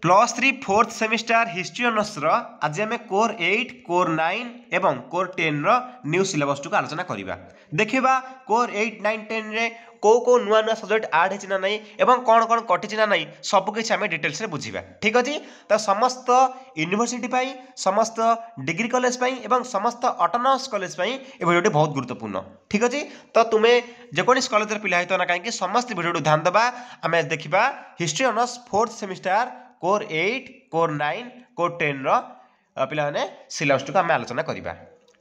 +3 fourth semester history honours रो आज आम कोर 8 कोर 9 एवं कोर 10 रो न्यू सिलेबस टू आलोचना करिबा देखिबा कोर 8 9 10 रे को नुआ नुआ सब्जेक्ट ऐड हेछि ना नहीं एवं कोन कोन कटिछि ना नहीं सब किछ आम डिटेल्स रे बुझिबा ठीक अछि। तो समस्त यूनिवर्सिटी पई समस्त डिग्री कॉलेज पई एवं समस्त ऑटोनॉमस कॉलेज पई ए वीडियोटी बहुत गुरुत्वपूर्ण ठीक अछि। तो तुमे जेकोनिस कॉलेज रे पिला हेतो ना काहे कि समस्त वीडियो ध्यान देबा आम देखिबा history honours fourth semester core 8 core 9 core 10 रो पिला माने सिलेबस टू आम आलोचना करिबा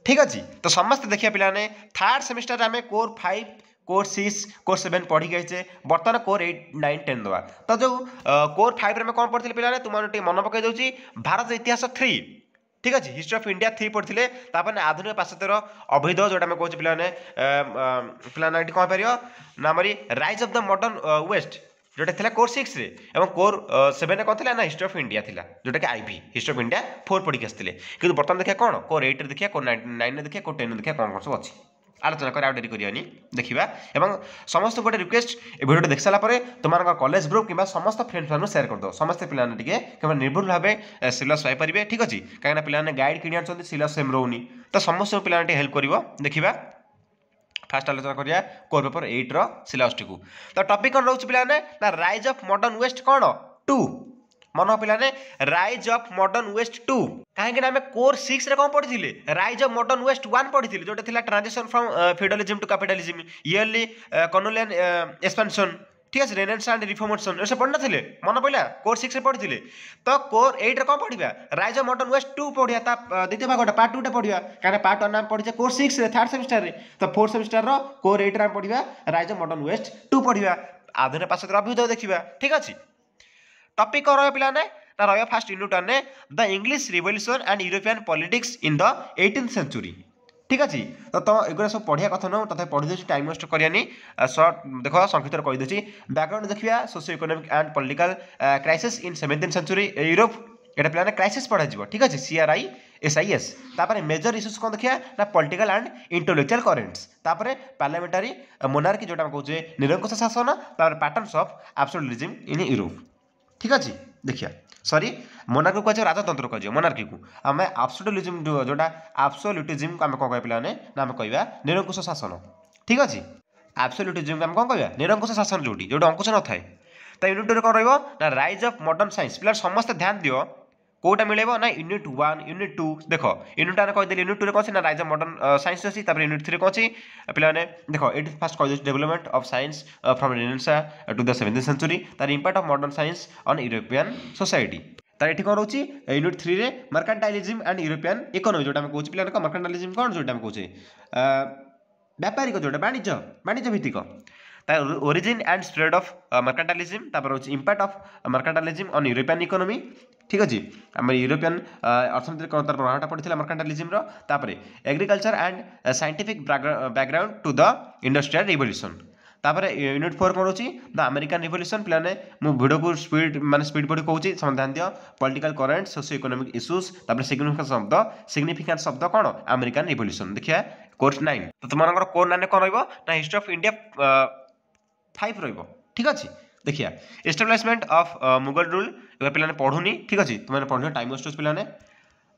ठीक अछि। तो समस्त देखिया पिला माने थर्ड सेमिस्टर आम कोर 5 कोर 6 कोर 7 पढ़ी गए बर्तमान कोर 8 9 10 दवा। तो जो कोर 5 रे कौन पढ़ी पिला तुम मन पकई दूसरी भारत इतिहास 3 ठीक अच्छे हिस्ट्री ऑफ इंडिया 3 पढ़ते आधुनिक पाश्चात्यर अभिध जोटा मैं कहूँ पे कौन पार नामरी rise of the modern west जोटा था कोर 6 रे एवं कोर 7 कौन था ना हिस्ट्री ऑफ इंडिया था जोटा कि आईवी हिस्ट्री ऑफ इंडिया 4 पढ़ी आसते कि बर्तमान देखिए कौन कोर 8 देखिए कोर 9 देखिए कोर 10 देखिए कौन कौन सब अच्छी आलोचना कर डेरी करियानी देखिबा एवं समस्त गोटे रिक्वेस्ट ए वीडियो देख सारा परे तुमार कॉलेज ग्रुप किबा समस्त फ्रेंड्स मान शेयर कर दो समस्त पिलाने टिके केवल निर्भुल भाबे सिलेबस पाई परिबे ठीक अछि काहेना पिलाने गाइड किनि आछन सिलेबस सेम रोउनी तो समस्त पिलाने हेल्प करिवो देखिबा फास्ट आलोचना करिया कोर पेपर 8 रो सिलेबस टिकू। तो टॉपिक कोन रहउछ पिलाने ना राइज ऑफ मॉडर्न वेस्ट कोन 2 मन पिलाने राइज ऑफ मॉडर्न वेस्ट 2 कहीं आम कोर 6 रे कौन पढ़ी राइज ऑफ मॉडर्न वेस्ट 1 पढ़ी जोटा था transition from feudalism to capitalism early colonial expansion ठीक है रेनेसांस एंड रिफॉर्मेशन ऐसे पढ़ना थे मन पड़ा कोर 6 रे पढ़ी। तो कोर 8 रे कौन पढ़ा राइज ऑफ मॉडर्न वेस्ट 2 पढ़िया द्वितीय भागटा पार्ट 2 पढ़िया कहीं पार्ट 1 आम पढ़ी कोर 6 रे थर्ड सेमिस्टर रे तो फोर्थ सेमिस्टर रो कोर 8 रे पढ़िया राइज ऑफ मॉडर्न वेस्ट 2 पढ़िया आधुनिक पाश्चात्य अभ्युदय देखिबा ठीक अछि। टॉपिक कौन रहा पिलाने ना रहा फास्ट यूनिट 1 ने the English revolution and European politics in the 18th century ठीक अच्छे। तो एगुरा सब पढ़िया कथा नुह तथा पढ़ी दूसरी टाइम वेस्ट करियानी सर्ट देख संक्षिप्त कही दूसरी बैकग्राउंड देखिए socio economic and political crisis in 17th century Europe एटा पिलाने क्राइसिस पढ़ा जीवो ठीक अच्छे CRISIS तापर मेजर इश्यूज कौन देखिया ना पॉलिटिकल एंड इंटेलेक्चुअल करेंट्स तापर पार्लियामेंटारी मोनार्की जोटा कहूचे निरंकुश शासन तापर patterns of absolutism in Europe ठीक अच्छे। देखिए सॉरी मोनार्की को कह राजतंत्र कह मोनार्की को आम एब्सोल्यूटिज्म जोटा एब्सोल्यूटिज्म को आम कौन पिलाने ना आम कहवा निरंकुश शासन ठीक अच्छे एब्सोल्यूटिज्म को आम कौन कहवा निरंकुश शासन जोटी जोटा अंकुश न थाए। तो यूनिट 2 कौन रहा राइज ऑफ मॉडर्न साइंस पिला समस्त ध्यान दियो कोटा मिले ना यूनिट 1 यूनिट 2 देख यूनिट 1 कहते यूनिट 2 कौन ना राइज ऑफ मॉडर्न साइंस अच्छी यूनिट 3 कौन पे देख ये फास्ट कह development of science from Renaissance to the 17th century तार impact of modern science on European society तार ये कौन रोचे यूनिट 3 रे मर्केंटाइलिज्म एंड यूरोपियन इकोनॉमी जोटा कहूँ पे मर्केंटाइलिज्म कौन जोटा कहूँ व्यापारिक जोटा वाणिज्य भित्तिक तार origin and spread of mercantilism तापर होची impact of mercantilism on European economy ठीक अच्छे आम यूरोपियन अर्थनीति कौन तार प्रभावटा पड़ता मर्केंटाइलिज्म तापर agriculture and scientific background to the industrial revolution तापर यूनिट 4 कौन रोची द अमेरिकन रिवोल्यूशन पिलाने मु वीडियो को स्पीड माने स्पीड पढ़ी कहूँ समय ध्यान दियो political current socio economic issues तापर सिग्निफिकेंस शब्द कौन अमेरिकन रिवोल्यूशन देखिए कोर्स 9 तो तुम कोर 9 कौन रहा ना हिस्ट्री ऑफ इंडिया 5 रहा ठीक अच्छे। देखिए एस्टाब्लिशमेंट ऑफ मुगल रूल पे पढ़ुनी ठीक अच्छे तुमने पढ़ टाइम वेस्ट पे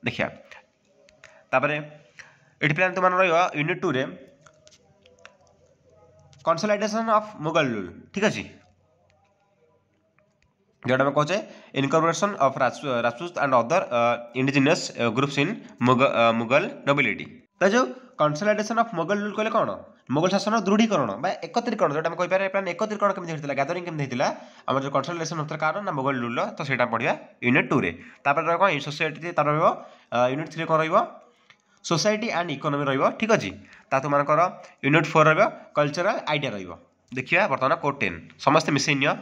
देखिए तापर ये पे तुम रहा यूनिट 2 रे कंसोलिडेशन ऑफ मुगल रूल ठीक अच्छे जोटा मैं कहे incorporation of Rajput and other indigenous groups in Mughal nobility. तो जो कंसोलिडेशन ऑफ मुगल रूल कहले कौन मुगल शासन दृढ़ीकरण एकत्रीकरण जो कहीपर एकत्रीकरण केमी होता गैदरिंग केमी होता आम जो कंसोलिडेशन होता कारण ना मुगल रूल तो सहीटा पढ़िया यूनिट 2 रे तापर कौन सोसाइटी तार यूनिट 3 कौन रहा सोसाइटी एंड इकोनॉमी रहा ठीक अच्छे तुम यूनिट 4 रहा कल्चरल आइडिया रहा देखिए बर्तमान कोर 10 समस्त मिसई नि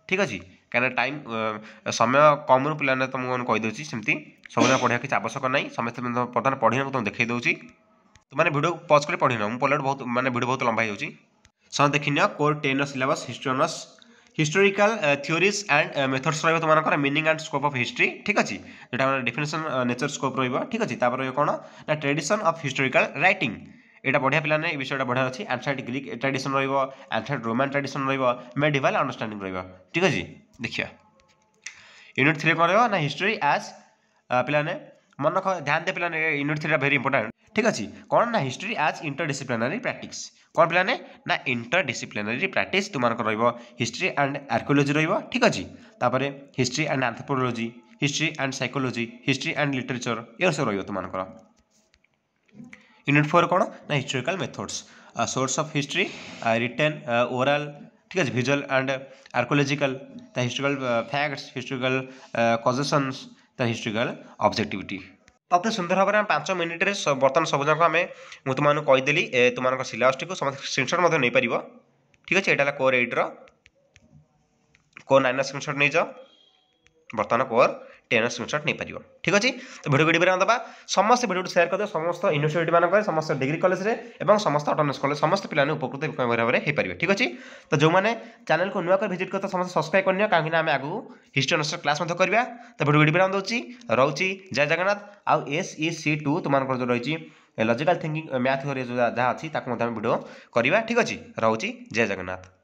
ठीक अच्छे कहीं टाइम समय कम पे तुमको कहीदे सेमती सब पढ़ा किसी आवश्यक ना समस्त बर्तमान पढ़ी तुम देखी दूसरी तुमने वीडियो पज कर पढ़ी ना मुझे बहुत माने वीडियो बहुत लंबा हो सब देखनी core 10 syllabus history honours historical theories and methods रहा तुम meaning and scope of history ठीक अच्छे जोटा डेफिनेशन नेचर स्कोप रहा ठीक अच्छे तापर कौन ना ट्रेडिशन ऑफ हिस्टोरिकल राइटिंग यहाँ बढ़िया पिलाने ये विषय बढ़िया अच्छी एंसाइड ग्रीक ट्रेडिशन रहा रोमान ट्रेडिशन रहा मेडिवल अंडरस्टैंडिंग रहा ठीक अच्छे। देखिए यूनिट 3 कौन रहा ना हिस्ट्री एज पिलाने मन रख ध्यान दे पिलाने यूनिट 3 वेरी इंपोर्टेंट ठीक अच्छे कौन ना हिस्ट्री एज इंटरडिसिप्लिनरी प्रैक्टिस कौन पिलाने ना इंटरडिसिप्लिनरी प्रैक्टिस तुम हिस्ट्री एंड आर्कियोलॉजी रहिबो ठीक अच्छे तापर history and anthropology history and psychology history and literature ये सब रहिबो तुम यूनिट 4 कौन ना historical methods source of history written oral ठीक है visual and archaeological historical facts historical causations historical objectivity अति सुंदर भाव में 5 मिनिट बर्तमान सब जाक आम मुझे तुमको कहीदेली तुम सिलेबस टी समस्त स्क्रीनशॉट नहीं पार ठीक अच्छे यहाँ कोर 8 कोर 9 स्क्रीनशॉट नहीं जाओ बर्तमान कोर 10 स्क्रीनशॉट नहीं पार ठीक अच्छे तो भिडियो वीडियो दबा समस्त वीडियो शेयर कर समस्त यूनिवर्सिटी मानक समस्त डिग्री कॉलेज में समस्त ऑटोनोमस कॉलेज समस्त पिला उपकृत भाव में हो पारे ठीक अच्छे तो जो मैंने चैनल को नुआ विजिट करते समस्त सब्सक्राइब करनी कहीं आम आगू हिस्ट्री ऑनर्स क्लास करवा तो भिडियो वीडियो दूसरी रोची जय जगन्नाथ आउ SEC2 तुम जो रही लॉजिकल थिंकिंग मैथ जहाँ अच्छी वीडियो करवा ठीक अच्छे रोची जय जगन्नाथ।